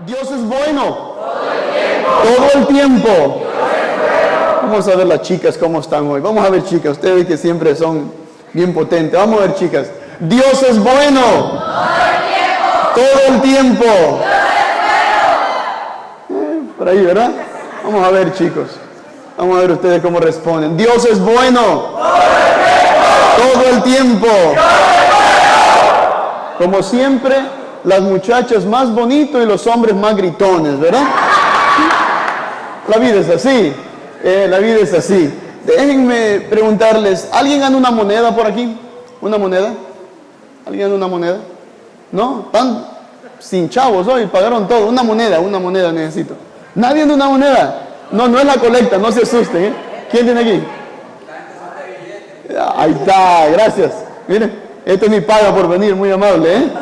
Dios es bueno. Todo el tiempo. Vamos a ver las chicas cómo están hoy. Vamos a ver, chicas, ustedes que siempre son bien potentes. Vamos a ver, chicas. Dios es bueno. Todo el tiempo. Por ahí, ¿verdad? Vamos a ver, chicos. Vamos a ver ustedes cómo responden. Dios es bueno. Todo el tiempo. Como siempre, las muchachas más bonitas y los hombres más gritones, ¿verdad? La vida es así. La vida es así. Déjenme preguntarles, ¿alguien gana una moneda por aquí? ¿Una moneda? ¿Alguien gana una moneda? ¿No? Están sin chavos hoy, pagaron todo. Una moneda necesito. ¿Nadie gana una moneda? No, no es la colecta, no se asusten, ¿eh? ¿Quién tiene aquí? Ahí está, gracias. Miren, esto ni paga por venir, muy amable, ¿eh?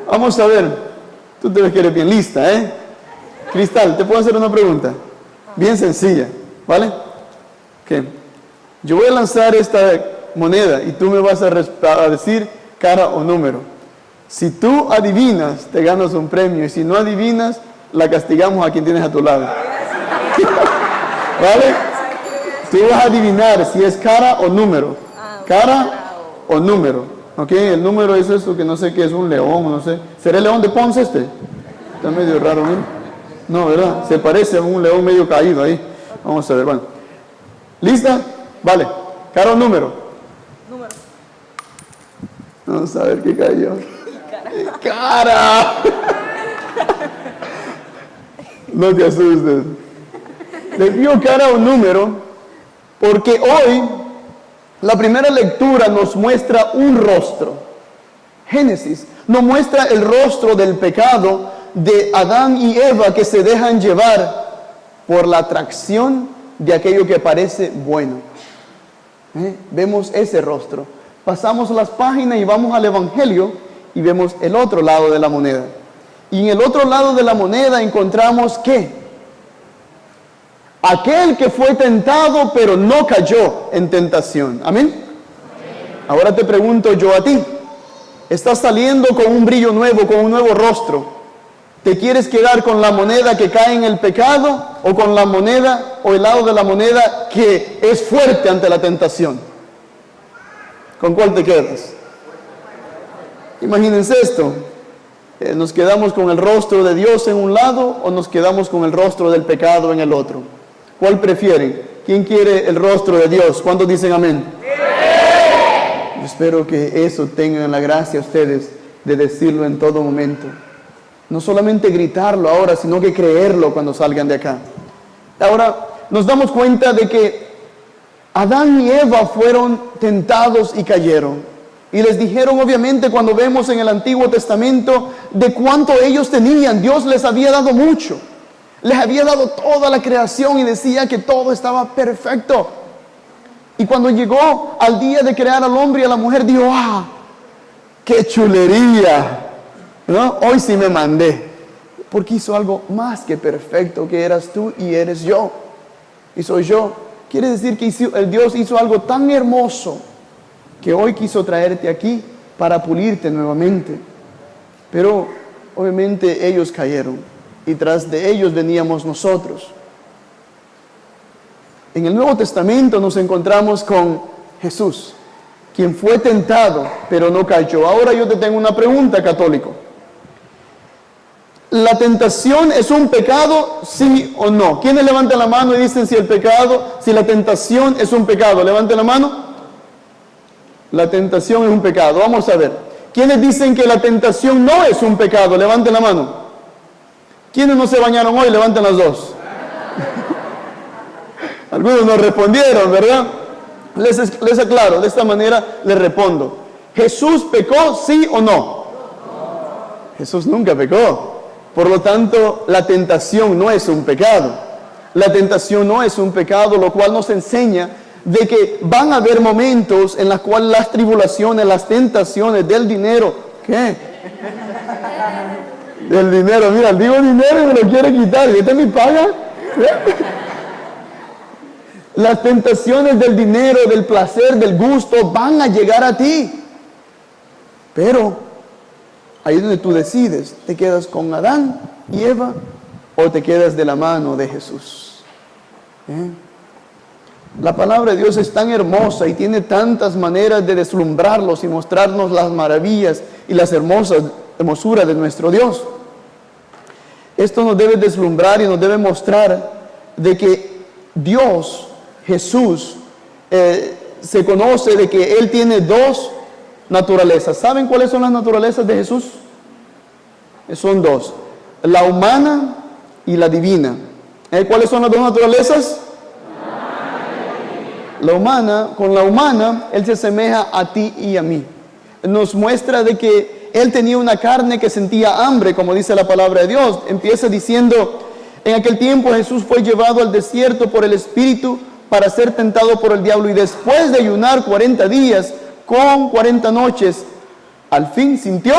Vamos a ver. Tú te ves que eres bien lista, ¿eh? Cristal, ¿te puedo hacer una pregunta? Bien sencilla, ¿vale? ¿Qué? Yo voy a lanzar esta moneda y tú me vas a decir cara o número. Si tú adivinas, te ganas un premio, y si no adivinas, la castigamos a quien tienes a tu lado. ¿Vale? Tú vas a adivinar si es cara o número. Cara o número. ¿Ok? El número es eso que no sé qué es, un león, no sé. ¿Será el león de Ponce este? Está medio raro, ¿no? No, ¿verdad? Se parece a un león medio caído ahí. Vamos a ver, bueno. ¿Lista? Vale. ¿Cara o número? Número. Vamos a ver qué cayó. ¡Cara! No te asustes. Le dio cara o número porque hoy la primera lectura nos muestra un rostro. Génesis nos muestra el rostro del pecado de Adán y Eva que se dejan llevar por la atracción de aquello que parece bueno. Vemos ese rostro. Pasamos las páginas y vamos al Evangelio y vemos el otro lado de la moneda. Y en el otro lado de la moneda encontramos ¿qué? Aquel que fue tentado pero no cayó en tentación. ¿Amén? Ahora te pregunto yo a ti. Estás saliendo con un brillo nuevo, con un nuevo rostro. ¿Te quieres quedar con la moneda que cae en el pecado o con la moneda o el lado de la moneda que es fuerte ante la tentación? ¿Con cuál te quedas? Imagínense esto. ¿Nos quedamos con el rostro de Dios en un lado o nos quedamos con el rostro del pecado en el otro? ¿Cuál prefieren? ¿Quién quiere el rostro de Dios? ¿Cuántos dicen amén? Yo espero que eso tengan la gracia ustedes de decirlo en todo momento. No solamente gritarlo ahora, sino que creerlo cuando salgan de acá. Ahora, nos damos cuenta de que Adán y Eva fueron tentados y cayeron. Y les dijeron, obviamente, cuando vemos en el Antiguo Testamento, de cuánto ellos tenían. Dios les había dado mucho. Les había dado toda la creación y decía que todo estaba perfecto. Y cuando llegó al día de crear al hombre y a la mujer, dijo, ¡ah! ¡Qué chulería! ¿No? Hoy sí me mandé, porque hizo algo más que perfecto, que eras tú y eres yo, y soy yo. Quiere decir que el Dios hizo algo tan hermoso, que hoy quiso traerte aquí para pulirte nuevamente. Pero obviamente ellos cayeron, y tras de ellos veníamos nosotros. En el Nuevo Testamento nos encontramos con Jesús, quien fue tentado, pero no cayó. Ahora yo te tengo una pregunta, católico. ¿La tentación es un pecado, sí o no? ¿Quiénes levantan la mano y dicen si la tentación es un pecado? Levanten la mano. La tentación es un pecado. Vamos a ver. ¿Quiénes dicen que la tentación no es un pecado? Levanten la mano. ¿Quiénes no se bañaron hoy? Levanten las dos. Algunos no respondieron, ¿verdad? Les aclaro, de esta manera les respondo. ¿Jesús pecó, sí o no? Jesús nunca pecó. Por lo tanto, la tentación no es un pecado. La tentación no es un pecado, lo cual nos enseña de que van a haber momentos en los cuales las tribulaciones, las tentaciones del dinero, ¿qué? Del dinero, mira, digo dinero y me lo quiere quitar, ¿y este me paga? Las tentaciones del dinero, del placer, del gusto, van a llegar a ti. Pero Ahí es donde tú decides, ¿te quedas con Adán y Eva o te quedas de la mano de Jesús? La palabra de Dios es tan hermosa y tiene tantas maneras de deslumbrarlos y mostrarnos las maravillas y las hermosuras de nuestro Dios. Esto nos debe deslumbrar y nos debe mostrar de que Dios, Jesús, se conoce de que Él tiene dos naturalezas. ¿Saben cuáles son las naturalezas de Jesús? Son dos, la humana y la divina. ¿Cuáles son las dos naturalezas? La humana, con la humana, Él se asemeja a ti y a mí. Nos muestra de que Él tenía una carne que sentía hambre, como dice la palabra de Dios. Empieza diciendo, en aquel tiempo Jesús fue llevado al desierto por el Espíritu para ser tentado por el diablo. Y después de ayunar 40 días con 40 noches, al fin sintió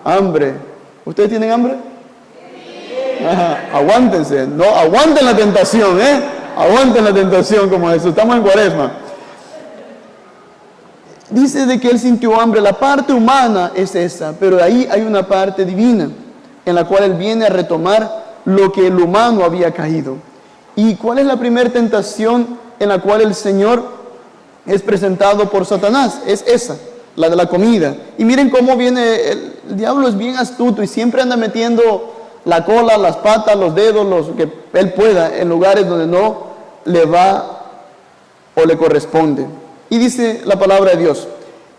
hambre. ¿Ustedes tienen hambre? Aguántense, no, aguanten la tentación, aguanten la tentación como Jesús. Estamos en Cuaresma. Dice de que Él sintió hambre. La parte humana es esa, pero de ahí hay una parte divina en la cual Él viene a retomar lo que el humano había caído. ¿Y cuál es la primera tentación en la cual el Señor es presentado por Satanás? Es esa, la de la comida. Y miren cómo viene, el diablo es bien astuto y siempre anda metiendo la cola, las patas, los dedos, lo que él pueda, en lugares donde no le va o le corresponde. Y dice la palabra de Dios,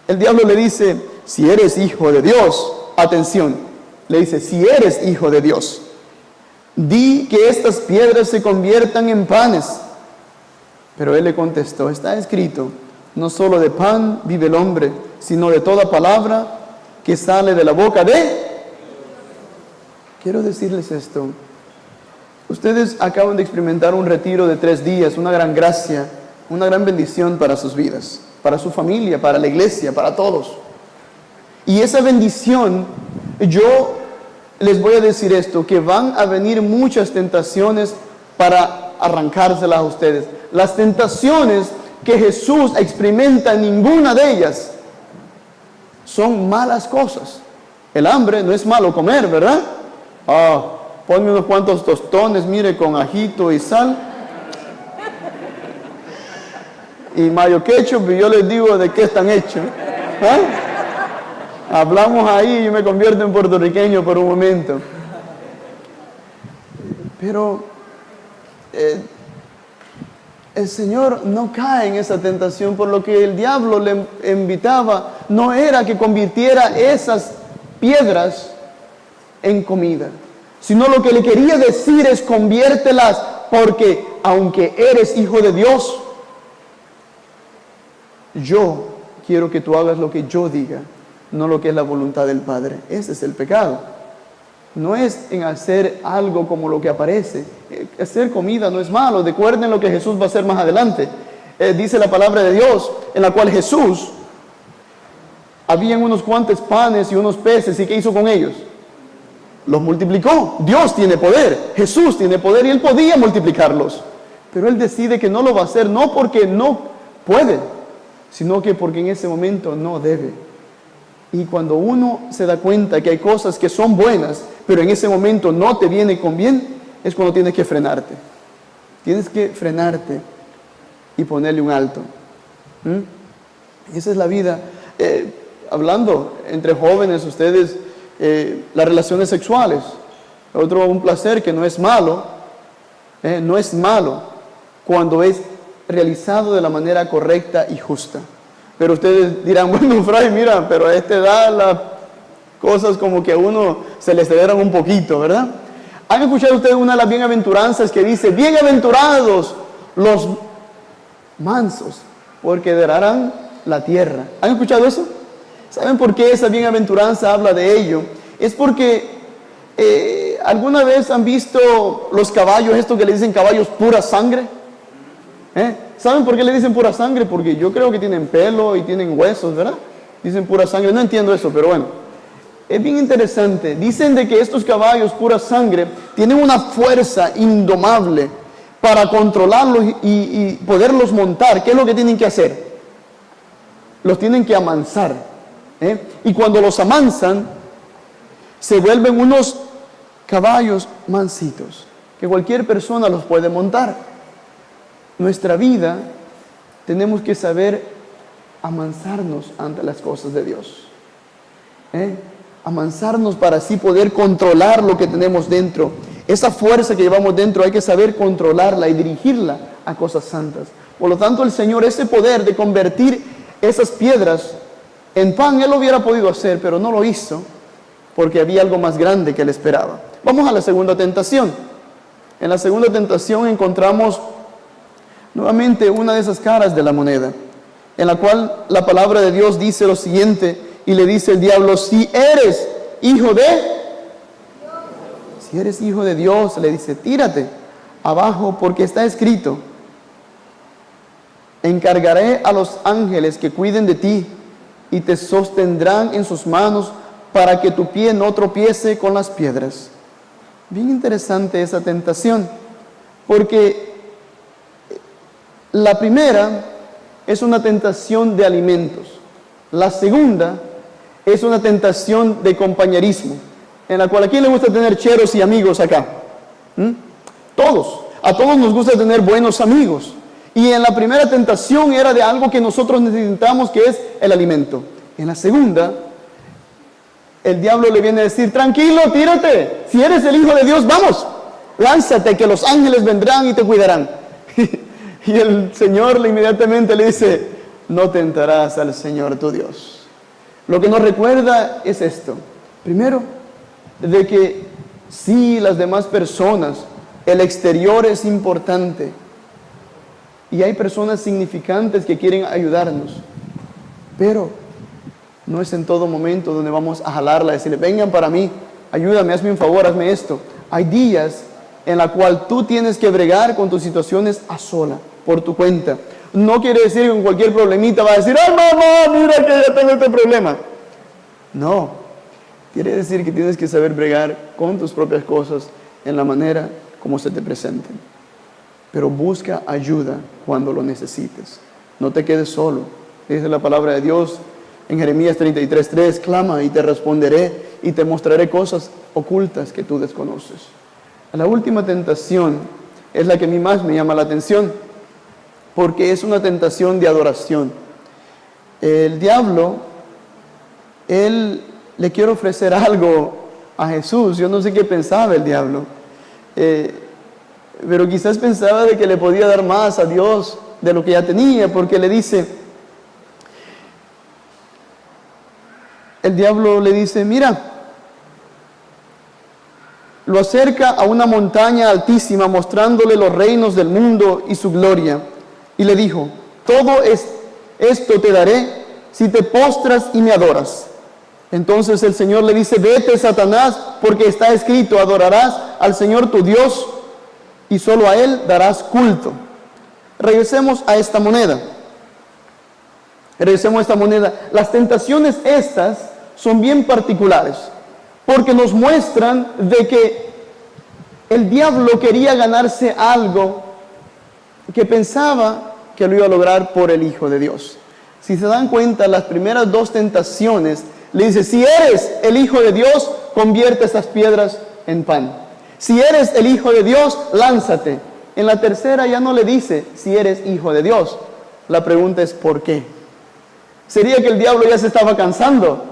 el diablo le dice, si eres hijo de Dios, atención, le dice, si eres hijo de Dios, di que estas piedras se conviertan en panes. Pero él le contestó, está escrito, no solo de pan vive el hombre, sino de toda palabra que sale de la boca de... Quiero decirles esto, ustedes acaban de experimentar un retiro de 3 días, una gran gracia, una gran bendición para sus vidas, para su familia, para la iglesia, para todos. Y esa bendición, yo les voy a decir esto, que van a venir muchas tentaciones para arrancárselas a ustedes. Las tentaciones que Jesús experimenta, ninguna de ellas son malas cosas. El hambre no es malo comer, ¿verdad? Ponme unos cuantos tostones, mire, con ajito y sal y mayo ketchup, y yo les digo de qué están hechos. Hablamos ahí y yo me convierto en puertorriqueño por un momento. Pero el Señor no cae en esa tentación, por lo que el diablo le invitaba no era que convirtiera esas piedras en comida, sino lo que le quería decir es conviértelas, porque aunque eres hijo de Dios, yo quiero que tú hagas lo que yo diga, no lo que es la voluntad del Padre. Ese es el pecado. No es en hacer algo como lo que aparece. Hacer comida no es malo. Recuerden lo que Jesús va a hacer más adelante. Dice la palabra de Dios, en la cual Jesús, habían unos cuantos panes y unos peces, ¿y qué hizo con ellos? Los multiplicó. Dios tiene poder, Jesús tiene poder y Él podía multiplicarlos. Pero Él decide que no lo va a hacer, no porque no puede, sino que porque en ese momento no debe. Y cuando uno se da cuenta que hay cosas que son buenas, pero en ese momento no te viene con bien, es cuando tienes que frenarte. Tienes que frenarte y ponerle un alto. Esa es la vida. Hablando entre jóvenes, ustedes, las relaciones sexuales, un placer que no es malo, no es malo cuando es realizado de la manera correcta y justa. Pero ustedes dirán, bueno, Fray, mira, pero a esta edad las cosas como que a uno se le aceleran un poquito, ¿verdad? ¿Han escuchado ustedes una de las bienaventuranzas que dice, bienaventurados los mansos, porque heredarán la tierra? ¿Han escuchado eso? ¿Saben por qué esa bienaventuranza habla de ello? Es porque ¿alguna vez han visto los caballos, estos que le dicen caballos pura sangre? ¿Saben por qué le dicen pura sangre? Porque yo creo que tienen pelo y tienen huesos, ¿verdad? Dicen pura sangre, no entiendo eso, pero bueno. Es bien interesante. Dicen de que estos caballos pura sangre tienen una fuerza indomable para controlarlos y poderlos montar. ¿Qué es lo que tienen que hacer? Los tienen que amansar. Y cuando los amansan, se vuelven unos caballos mansitos, que cualquier persona los puede montar. Nuestra vida, tenemos que saber amansarnos ante las cosas de Dios. Amansarnos para así poder controlar lo que tenemos dentro. Esa fuerza que llevamos dentro hay que saber controlarla y dirigirla a cosas santas. Por lo tanto, el Señor, ese poder de convertir esas piedras en pan, Él lo hubiera podido hacer, pero no lo hizo, porque había algo más grande que Él esperaba. Vamos a la segunda tentación. En la segunda tentación encontramos nuevamente una de esas caras de la moneda, en la cual la palabra de Dios dice lo siguiente, y le dice el diablo: si eres hijo de Dios, le dice, tírate abajo, porque está escrito: encargaré a los ángeles que cuiden de ti, y te sostendrán en sus manos, para que tu pie no tropiece con las piedras. Bien interesante esa tentación, porque la primera es una tentación de alimentos. La segunda es una tentación de compañerismo, en la cual, ¿a quién le gusta tener cheros y amigos acá? Todos. A todos nos gusta tener buenos amigos. Y en la primera tentación era de algo que nosotros necesitamos, que es el alimento. En la segunda, el diablo le viene a decir: tranquilo, tírate. Si eres el Hijo de Dios, vamos, lánzate, que los ángeles vendrán y te cuidarán. Y el Señor inmediatamente le dice: no tentarás al Señor tu Dios. Lo que nos recuerda es esto. Primero, de que sí, las demás personas, el exterior es importante. Y hay personas significantes que quieren ayudarnos. Pero no es en todo momento donde vamos a jalarla, decirle: vengan para mí, ayúdame, hazme un favor, hazme esto. Hay días en la cual tú tienes que bregar con tus situaciones a sola, por tu cuenta. No quiere decir que con cualquier problemita va a decir: ¡ay, mamá, mira que ya tengo este problema! No, quiere decir que tienes que saber bregar con tus propias cosas en la manera como se te presenten. Pero busca ayuda cuando lo necesites. No te quedes solo. Dice la palabra de Dios en Jeremías 33:3: clama y te responderé y te mostraré cosas ocultas que tú desconoces. La última tentación es la que a mí más me llama la atención, porque es una tentación de adoración. El diablo, él le quiere ofrecer algo a Jesús. Yo no sé qué pensaba el diablo, pero quizás pensaba de que le podía dar más a Dios de lo que ya tenía, porque le dice, el diablo le dice: mira, lo acerca a una montaña altísima, mostrándole los reinos del mundo y su gloria. Y le dijo: todo esto te daré si te postras y me adoras. Entonces el Señor le dice: vete, Satanás, porque está escrito: adorarás al Señor tu Dios y solo a Él darás culto. Regresemos a esta moneda. Las tentaciones estas son bien particulares, porque nos muestran de que el diablo quería ganarse algo que pensaba que lo iba a lograr por el Hijo de Dios. Si se dan cuenta, las primeras dos tentaciones le dice: si eres el Hijo de Dios, convierte estas piedras en pan. Si eres el Hijo de Dios, lánzate. En la tercera ya no le dice si eres Hijo de Dios. La pregunta es: ¿por qué? ¿Sería que el diablo ya se estaba cansando?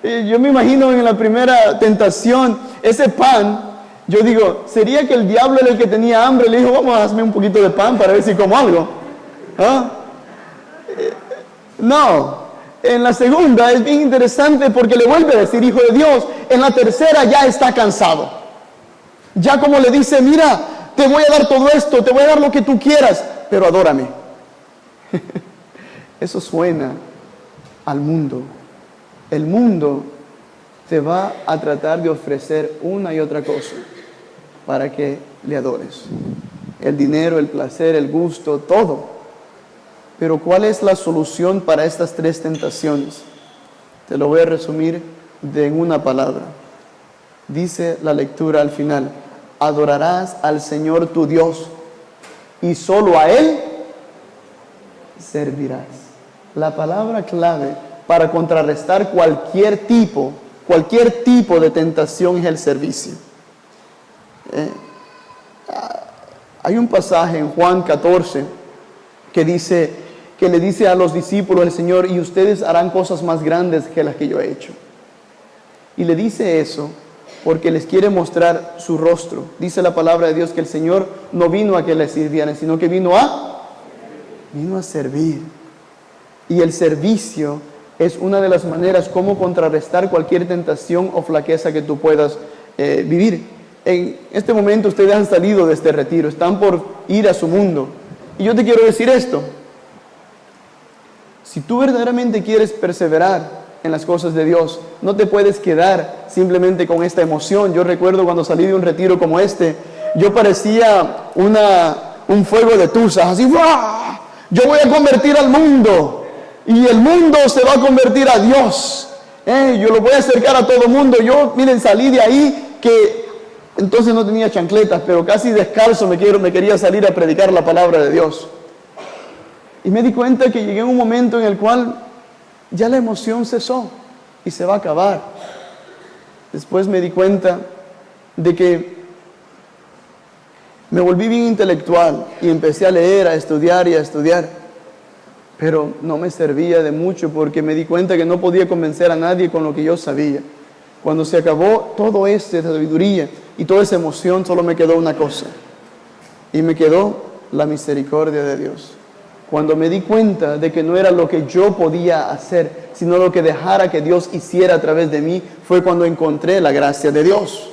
Yo me imagino en la primera tentación, ese pan, yo digo, ¿sería que el diablo era el que tenía hambre? Le dijo: vamos a hazme un poquito de pan para ver si como algo. No. En la segunda es bien interesante, porque le vuelve a decir Hijo de Dios. En la tercera ya está cansado. Ya como le dice: mira, te voy a dar todo esto, te voy a dar lo que tú quieras, pero adórame. Eso suena al mundo. El mundo te va a tratar de ofrecer una y otra cosa para que le adores. El dinero, el placer, el gusto, todo. Pero ¿cuál es la solución para estas tres tentaciones? Te lo voy a resumir en una palabra. Dice la lectura al final: adorarás al Señor tu Dios y solo a Él servirás. La palabra clave para contrarrestar cualquier tipo de tentación es el servicio. Hay un pasaje en Juan 14 que le dice a los discípulos del Señor: y ustedes harán cosas más grandes que las que yo he hecho. Y le dice eso porque les quiere mostrar su rostro. Dice la palabra de Dios que el Señor no vino a que le sirvieran, sino que vino a servir. Y el servicio es una de las maneras como contrarrestar cualquier tentación o flaqueza que tú puedas vivir. En este momento ustedes han salido de este retiro, están por ir a su mundo. Y yo te quiero decir esto: si tú verdaderamente quieres perseverar en las cosas de Dios, no te puedes quedar simplemente con esta emoción. Yo recuerdo cuando salí de un retiro como este, yo parecía un fuego de tuzas, así, ¡buah! Yo voy a convertir al mundo, y el mundo se va a convertir a Dios. Yo lo voy a acercar a todo el mundo. Yo, miren, salí de ahí que entonces no tenía chancletas, pero casi descalzo me quería salir a predicar la palabra de Dios. Y me di cuenta que llegué a un momento en el cual ya la emoción cesó y se va a acabar. Después me di cuenta de que me volví bien intelectual y empecé a leer, a estudiar y a estudiar. Pero no me servía de mucho porque me di cuenta que no podía convencer a nadie con lo que yo sabía. Cuando se acabó toda esa sabiduría y toda esa emoción, solo me quedó una cosa. Y me quedó la misericordia de Dios. Cuando me di cuenta de que no era lo que yo podía hacer, sino lo que dejara que Dios hiciera a través de mí, fue cuando encontré la gracia de Dios.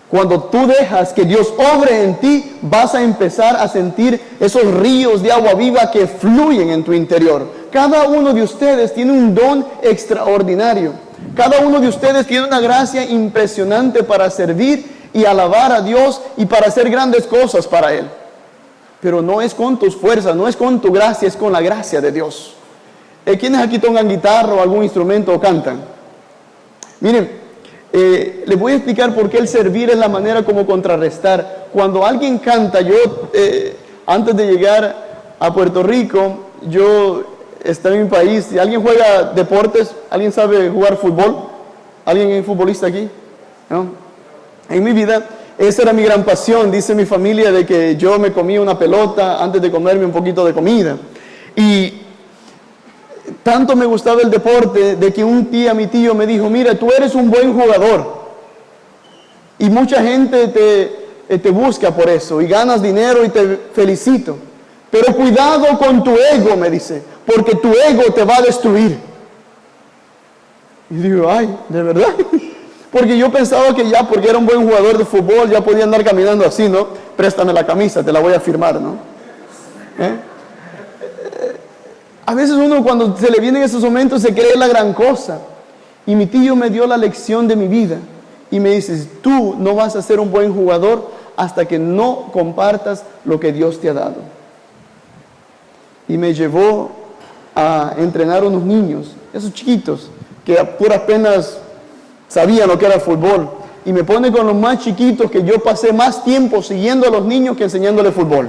Cuando tú dejas que Dios obre en ti, vas a empezar a sentir esos ríos de agua viva que fluyen en tu interior. Cada uno de ustedes tiene un don extraordinario. Cada uno de ustedes tiene una gracia impresionante para servir y alabar a Dios y para hacer grandes cosas para Él. Pero no es con tus fuerzas, no es con tu gracia, es con la gracia de Dios. ¿Quiénes aquí tocan guitarra o algún instrumento o cantan? Miren, les voy a explicar por qué el servir es la manera como contrarrestar. Cuando alguien canta, antes de llegar a Puerto Rico, yo estaba en mi país. Si alguien juega deportes, ¿alguien sabe jugar fútbol? ¿Alguien es futbolista aquí? ¿No? En mi vida, esa era mi gran pasión. Dice mi familia de que yo me comía una pelota antes de comerme un poquito de comida. Y tanto me gustaba el deporte de que un día mi tío me dijo: mira, tú eres un buen jugador y mucha gente te busca por eso y ganas dinero y te felicito, pero cuidado con tu ego, me dice, porque tu ego te va a destruir. Y digo, ay, ¿de verdad? Porque yo pensaba que ya porque era un buen jugador de fútbol ya podía andar caminando así, ¿no? Préstame la camisa, te la voy a firmar, ¿no? A veces uno cuando se le vienen esos momentos se cree la gran cosa. Y mi tío me dio la lección de mi vida. Y me dice: tú no vas a ser un buen jugador hasta que no compartas lo que Dios te ha dado. Y me llevó a entrenar a unos niños, esos chiquitos, que a puras penas sabían lo que era fútbol. Y me pone con los más chiquitos, que yo pasé más tiempo siguiendo a los niños que enseñándole fútbol.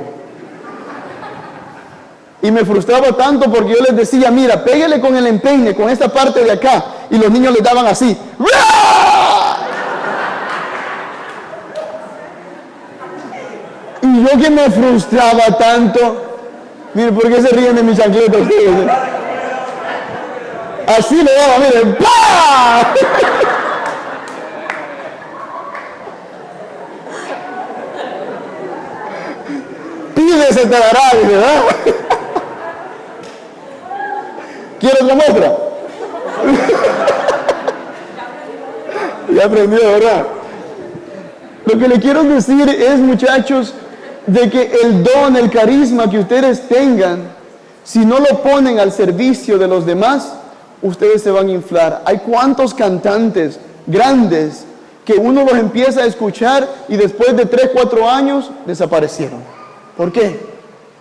Y me frustraba tanto porque yo les decía: mira, pégale con el empeine, con esta parte de acá. Y los niños les daban así. Y yo que me frustraba tanto. Mire, ¿por qué se ríen de mi chancleta ustedes? Así le daba, miren. ¡Pah! Pide, se te dará, ¿verdad? ¿Quieres otra muestra? Ya aprendió, ¿verdad? Lo que le quiero decir es, muchachos, de que el don, el carisma que ustedes tengan, si no lo ponen al servicio de los demás, ustedes se van a inflar. Hay cuantos cantantes grandes que uno los empieza a escuchar y después de 3, 4 años desaparecieron. ¿Por qué?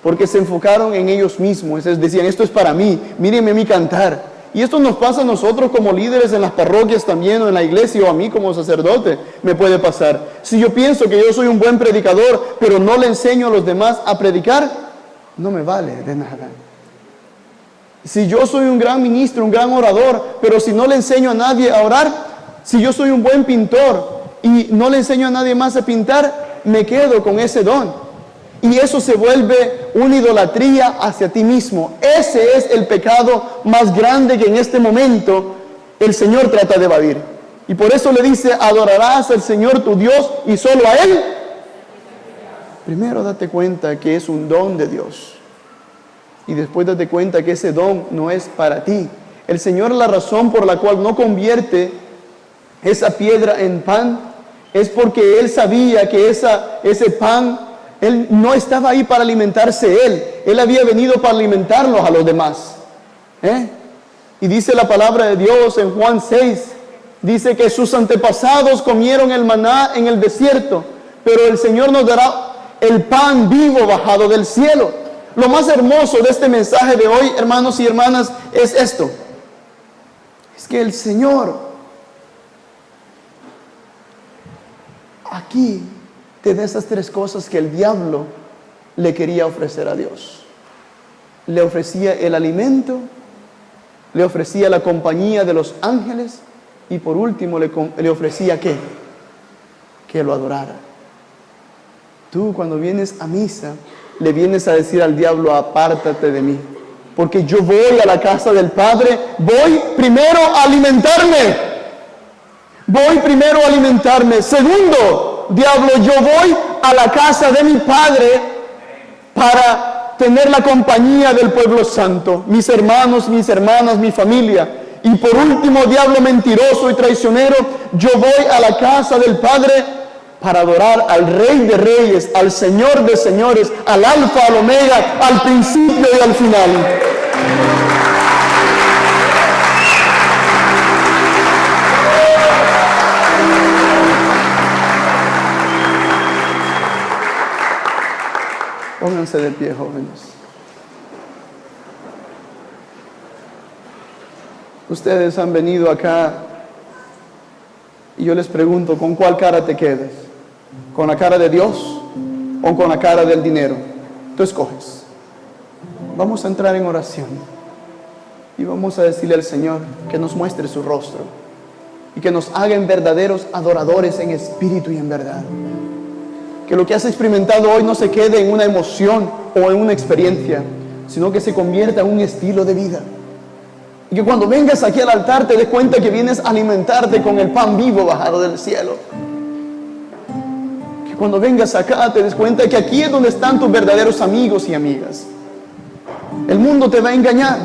Porque se enfocaron en ellos mismos. Decían: esto es para mí, mírenme a mí cantar. Y esto nos pasa a nosotros como líderes en las parroquias también, o en la iglesia, o a mí como sacerdote me puede pasar. Si yo pienso que yo soy un buen predicador, pero no le enseño a los demás a predicar, no me vale de nada. Si yo soy un gran ministro, un gran orador, pero si no le enseño a nadie a orar, si yo soy un buen pintor y no le enseño a nadie más a pintar, me quedo con ese don. Y eso se vuelve una idolatría hacia ti mismo. Ese es el pecado más grande que en este momento el Señor trata de evadir. Y por eso le dice, adorarás al Señor tu Dios y solo a Él. Primero date cuenta que es un don de Dios. Y después date cuenta que ese don no es para ti. El Señor, la razón por la cual no convierte esa piedra en pan, es porque Él sabía que ese pan, Él no estaba ahí para alimentarse Él había venido para alimentarlos a los demás. Y dice la palabra de Dios en Juan 6, dice que sus antepasados comieron el maná en el desierto, pero el Señor nos dará el pan vivo bajado del cielo. Lo más hermoso de este mensaje de hoy, hermanos y hermanas, es esto. Es que el Señor aquí te da esas tres cosas que el diablo le quería ofrecer a Dios. Le ofrecía el alimento, le ofrecía la compañía de los ángeles y por último le ofrecía ¿qué? Que lo adorara. Tú cuando vienes a misa le vienes a decir al diablo, apártate de mí, porque yo voy a la casa del Padre, voy primero a alimentarme. Segundo, diablo, yo voy a la casa de mi Padre para tener la compañía del pueblo santo, mis hermanos, mis hermanas, mi familia. Y por último, diablo mentiroso y traicionero, yo voy a la casa del Padre para adorar al Rey de Reyes, al Señor de Señores, al Alfa, al Omega, al principio y al final. Pónganse de pie, jóvenes. Ustedes han venido acá y yo les pregunto, ¿con cuál cara te quedas? ¿Con la cara de Dios o con la cara del dinero? Tú escoges. Vamos a entrar en oración y vamos a decirle al Señor que nos muestre su rostro y que nos hagan verdaderos adoradores en espíritu y en verdad. Que lo que has experimentado hoy no se quede en una emoción o en una experiencia, sino que se convierta en un estilo de vida. Y que cuando vengas aquí al altar te des cuenta que vienes a alimentarte con el pan vivo bajado del cielo. Que cuando vengas acá te des cuenta que aquí es donde están tus verdaderos amigos y amigas. El mundo te va a engañar,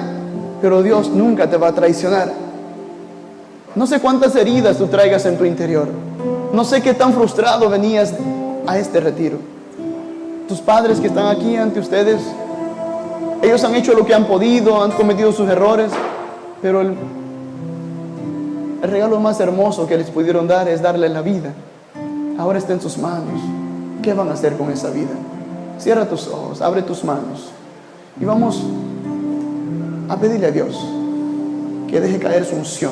pero Dios nunca te va a traicionar. No sé cuántas heridas tú traigas en tu interior. No sé qué tan frustrado venías a este retiro. Tus padres que están aquí ante ustedes, ellos han hecho lo que han podido, han cometido sus errores, pero el regalo más hermoso que les pudieron dar es darles la vida. Ahora está en sus manos. ¿Qué van a hacer con esa vida? Cierra tus ojos, abre tus manos y vamos a pedirle a Dios que deje caer su unción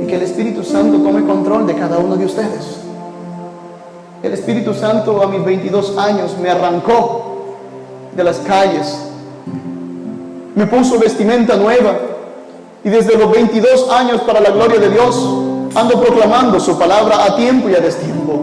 y que el Espíritu Santo tome control de cada uno de ustedes. El Espíritu Santo a mis 22 años me arrancó de las calles, me puso vestimenta nueva y desde los 22 años, para la gloria de Dios, ando proclamando su palabra a tiempo y a destiempo.